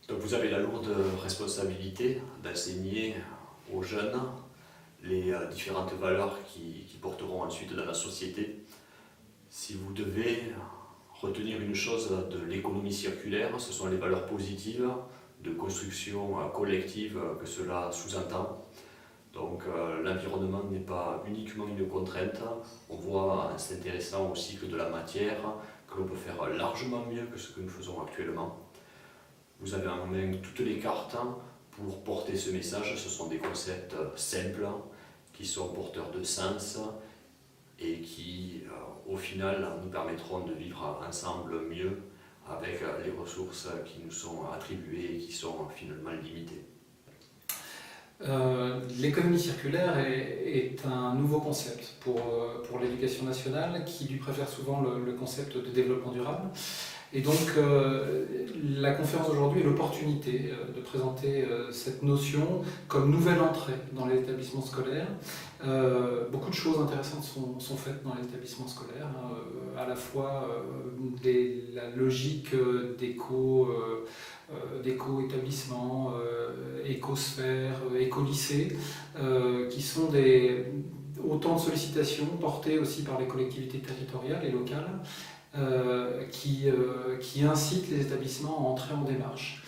Donc vous avez la lourde responsabilité d'enseigner aux jeunes les différentes valeurs qui porteront ensuite dans la société. Si vous devez retenir une chose de l'économie circulaire, ce sont les valeurs positives de construction collective que cela sous-entend. Donc l'environnement n'est pas uniquement une contrainte, on voit en s'intéressant au cycle de la matière que l'on peut faire largement mieux que ce que nous faisons actuellement. Vous avez en main toutes les cartes pour porter ce message, ce sont des concepts simples qui sont porteurs de sens et qui au final nous permettront de vivre ensemble mieux avec les ressources qui nous sont attribuées et qui sont finalement limitées. L'économie circulaire est un nouveau concept pour l'éducation nationale qui lui préfère souvent le concept de développement durable. Et donc la conférence d'aujourd'hui est l'opportunité de présenter cette notion comme nouvelle entrée dans les établissements scolaires. Beaucoup de choses intéressantes sont faites dans les établissements scolaires, à la fois la logique d'éco-établissements, écosphères, éco-lycées, qui sont autant de sollicitations portées aussi par les collectivités territoriales et locales, qui incitent les établissements à entrer en démarche.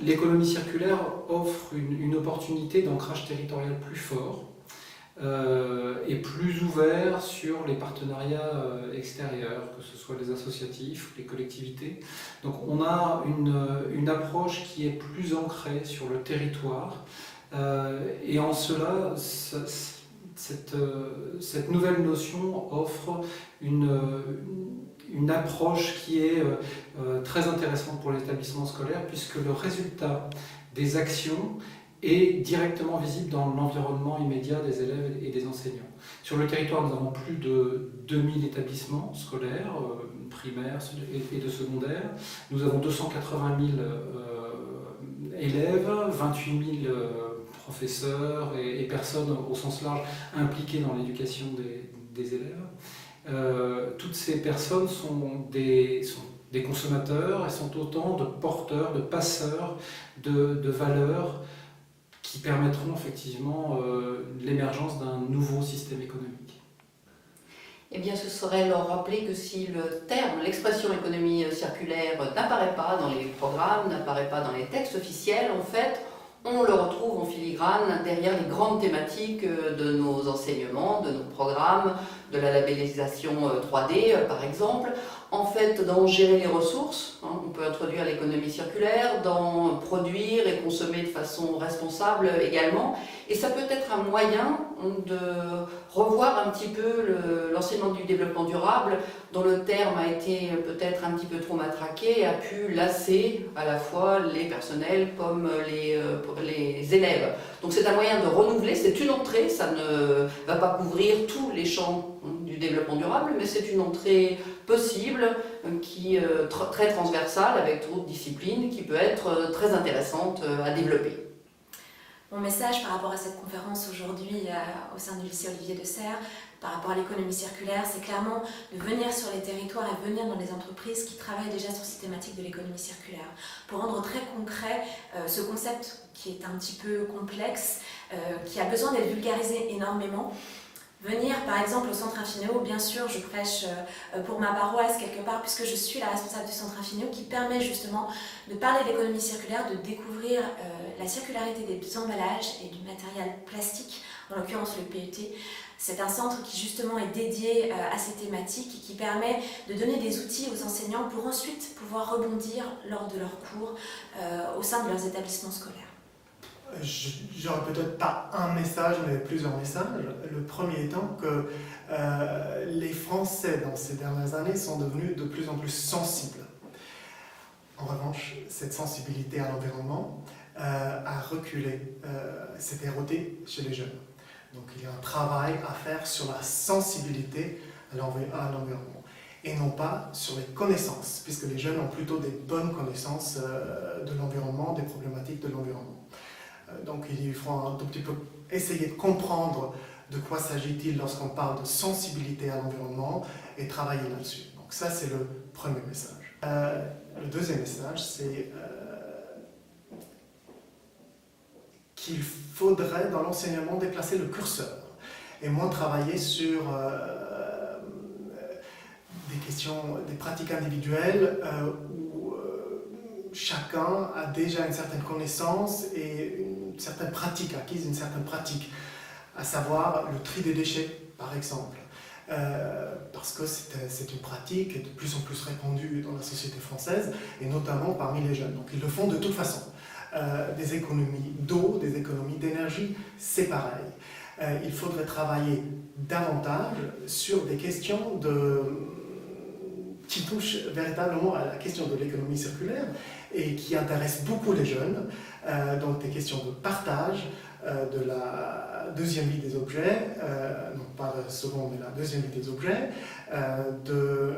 L'économie circulaire offre une opportunité d'ancrage territorial plus fort et plus ouvert sur les partenariats extérieurs, que ce soit les associatifs, les collectivités. Donc on a une approche qui est plus ancrée sur le territoire et en cela, cette nouvelle notion offre une approche qui est très intéressante pour l'établissement scolaire puisque le résultat des actions est directement visible dans l'environnement immédiat des élèves et des enseignants. Sur le territoire, nous avons plus de 2000 établissements scolaires, primaires et de secondaire. Nous avons 280 000 élèves, 28 000 professeurs et personnes au sens large impliquées dans l'éducation des élèves. Toutes ces personnes sont des consommateurs et sont autant de porteurs, de passeurs de valeurs qui permettront effectivement l'émergence d'un nouveau système économique. Eh bien, ce serait leur rappeler que si l'expression économie circulaire n'apparaît pas dans les programmes, n'apparaît pas dans les textes officiels, en fait, on le retrouve en filigrane derrière les grandes thématiques de nos enseignements, de nos programmes, de la labellisation 3D par exemple. En fait, dans gérer les ressources, on peut introduire l'économie circulaire, dans produire et consommer de façon responsable également. Et ça peut être un moyen de revoir un petit peu l'enseignement du développement durable, dont le terme a été peut-être un petit peu trop matraqué, a pu lasser à la fois les personnels comme les élèves. Donc c'est un moyen de renouveler, c'est une entrée, ça ne va pas couvrir tous les champs du développement durable, mais c'est une entrée possible, qui est très transversale avec d'autres disciplines, qui peut être très intéressante à développer. Mon message par rapport à cette conférence aujourd'hui au sein du lycée Olivier de Serres, par rapport à l'économie circulaire, c'est clairement de venir sur les territoires et venir dans les entreprises qui travaillent déjà sur ces thématiques de l'économie circulaire. Pour rendre très concret ce concept qui est un petit peu complexe, qui a besoin d'être vulgarisé énormément. Venir par exemple au centre Infinéo, bien sûr je prêche pour ma paroisse quelque part puisque je suis la responsable du centre Infinéo qui permet justement de parler de l'économie circulaire, de découvrir la circularité des emballages et du matériel plastique, en l'occurrence le PET. C'est un centre qui justement est dédié à ces thématiques et qui permet de donner des outils aux enseignants pour ensuite pouvoir rebondir lors de leurs cours au sein de leurs établissements scolaires. J'aurais peut-être pas un message, mais plusieurs messages. Le premier étant que les Français, dans ces dernières années, sont devenus de plus en plus sensibles. En revanche, cette sensibilité à l'environnement a reculé, s'est érodée chez les jeunes. Donc il y a un travail à faire sur la sensibilité à l'environnement et non pas sur les connaissances, puisque les jeunes ont plutôt des bonnes connaissances de l'environnement, des problématiques de l'environnement. Donc il faut un tout petit peu essayer de comprendre de quoi s'agit-il lorsqu'on parle de sensibilité à l'environnement et travailler là-dessus. Donc ça c'est le premier message. Le deuxième message c'est qu'il faudrait dans l'enseignement déplacer le curseur et moins travailler sur des questions, des pratiques individuelles où chacun a déjà une certaine connaissance et une certaine pratique, acquise une certaine pratique, à savoir le tri des déchets par exemple. Parce que c'est une pratique de plus en plus répandue dans la société française et notamment parmi les jeunes. Donc ils le font de toute façon. Des économies d'eau, des économies d'énergie, c'est pareil. Il faudrait travailler davantage sur des questions qui touchent véritablement à la question de l'économie circulaire et qui intéressent beaucoup les jeunes, donc des questions de partage, de la deuxième vie des objets, non pas la seconde mais la deuxième vie des objets, de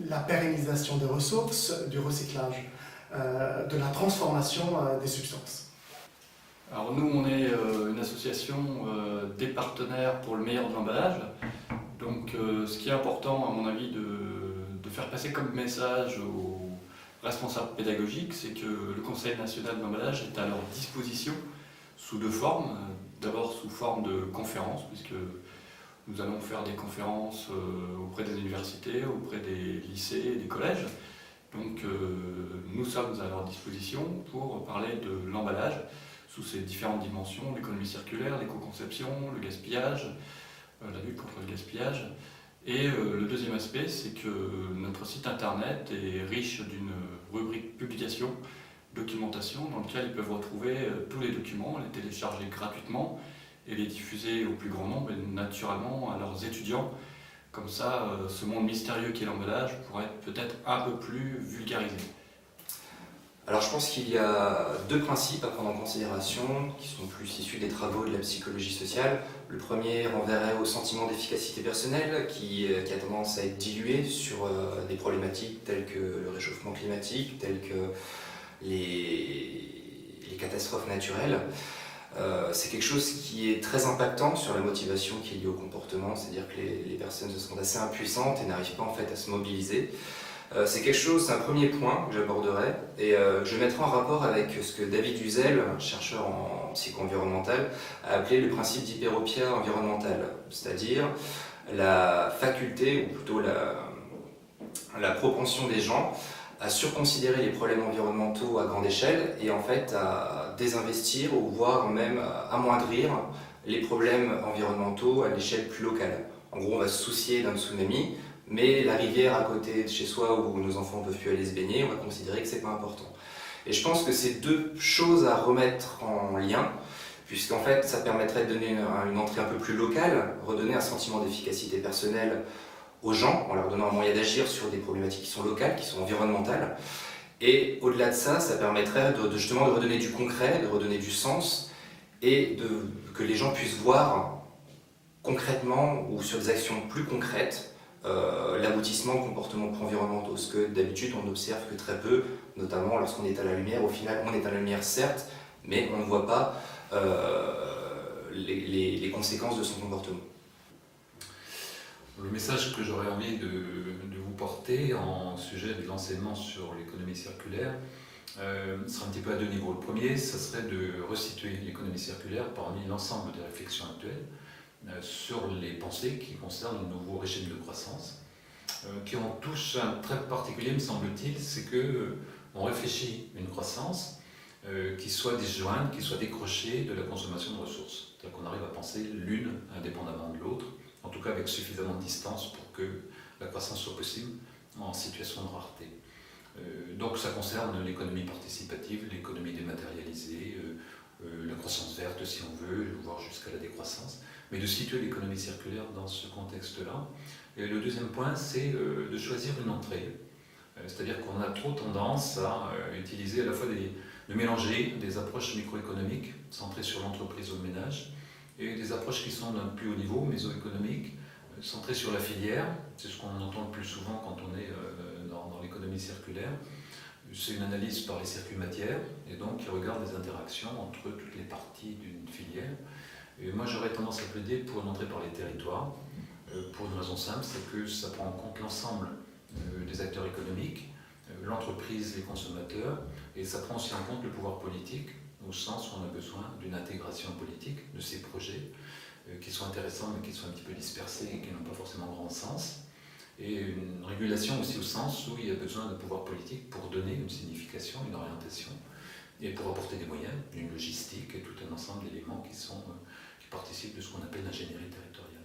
la pérennisation des ressources, du recyclage, de la transformation des substances. Alors nous, on est une association des partenaires pour le meilleur de l'emballage. Donc ce qui est important, à mon avis, de faire passer comme message aux responsables pédagogiques, c'est que le Conseil national de l'emballage est à leur disposition sous deux formes. D'abord sous forme de conférences, puisque nous allons faire des conférences auprès des universités, auprès des lycées et des collèges. Donc nous sommes à leur disposition pour parler de l'emballage sous ses différentes dimensions, l'économie circulaire, l'éco-conception, le gaspillage, la lutte contre le gaspillage. Et le deuxième aspect, c'est que notre site internet est riche d'une rubrique publication, documentation, dans laquelle ils peuvent retrouver tous les documents, les télécharger gratuitement et les diffuser au plus grand nombre et naturellement à leurs étudiants. Comme ça, ce monde mystérieux qu'est l'emballage pourrait être peut-être un peu plus vulgarisé. Alors je pense qu'il y a deux principes à prendre en considération qui sont plus issus des travaux de la psychologie sociale. Le premier renverrait au sentiment d'efficacité personnelle qui a tendance à être dilué sur des problématiques telles que le réchauffement climatique, telles que les catastrophes naturelles. C'est quelque chose qui est très impactant sur la motivation qui est liée au comportement, c'est-à-dire que les personnes se sentent assez impuissantes et n'arrivent pas en fait à se mobiliser. C'est un premier point que j'aborderai et je mettrai en rapport avec ce que David Uzel, chercheur en psycho-environnemental, a appelé le principe d'hyperopia environnementale, c'est-à-dire la faculté, ou plutôt la propension des gens à surconsidérer les problèmes environnementaux à grande échelle et en fait à désinvestir ou voire même à amoindrir les problèmes environnementaux à l'échelle plus locale. En gros, on va se soucier d'un tsunami, mais la rivière à côté de chez soi où nos enfants ne peuvent plus aller se baigner, on va considérer que c'est pas important. Et je pense que c'est deux choses à remettre en lien, puisqu'en fait ça permettrait de donner une entrée un peu plus locale, redonner un sentiment d'efficacité personnelle aux gens, en leur donnant un moyen d'agir sur des problématiques qui sont locales, qui sont environnementales. Et au-delà de ça, ça permettrait justement de redonner du concret, de redonner du sens, et que les gens puissent voir concrètement ou sur des actions plus concrètes l'aboutissement de comportements environnementaux, ce que d'habitude on n'observe que très peu, notamment lorsqu'on est à la lumière. Au final, on est à la lumière certes, mais on ne voit pas les conséquences de son comportement. Le message que j'aurais envie de vous porter en sujet de l'enseignement sur l'économie circulaire sera un petit peu à deux niveaux. Le premier, ce serait de resituer l'économie circulaire parmi l'ensemble des réflexions actuelles sur les pensées qui concernent le nouveau régime de croissance, qui ont tous un trait particulier, me semble-t-il, c'est qu'on réfléchit une croissance qui soit disjointe, qui soit décrochée de la consommation de ressources. C'est-à-dire qu'on arrive à penser l'une indépendamment de l'autre, en tout cas avec suffisamment de distance pour que la croissance soit possible en situation de rareté. Donc ça concerne l'économie participative, l'économie dématérialisée, la croissance verte si on veut, voire jusqu'à la décroissance, mais de situer l'économie circulaire dans ce contexte-là. Et le deuxième point, c'est de choisir une entrée, c'est-à-dire qu'on a trop tendance à utiliser à la fois de mélanger des approches microéconomiques centrées sur l'entreprise ou le ménage, et des approches qui sont d'un plus haut niveau, mésoéconomiques, centrées sur la filière. C'est ce qu'on entend le plus souvent quand on est dans l'économie circulaire. C'est une analyse par les circuits matières, et donc qui regarde les interactions entre toutes les parties d'une filière. Et moi j'aurais tendance à plaider pour une entrée par les territoires, pour une raison simple, c'est que ça prend en compte l'ensemble des acteurs économiques, l'entreprise, les consommateurs, et ça prend aussi en compte le pouvoir politique, au sens où on a besoin d'une intégration politique de ces projets qui sont intéressants mais qui sont un petit peu dispersés et qui n'ont pas forcément grand sens. Et une régulation aussi au sens où il y a besoin de pouvoir politique pour donner une signification, une orientation, et pour apporter des moyens, une logistique et tout un ensemble d'éléments qui participent de ce qu'on appelle l'ingénierie territoriale.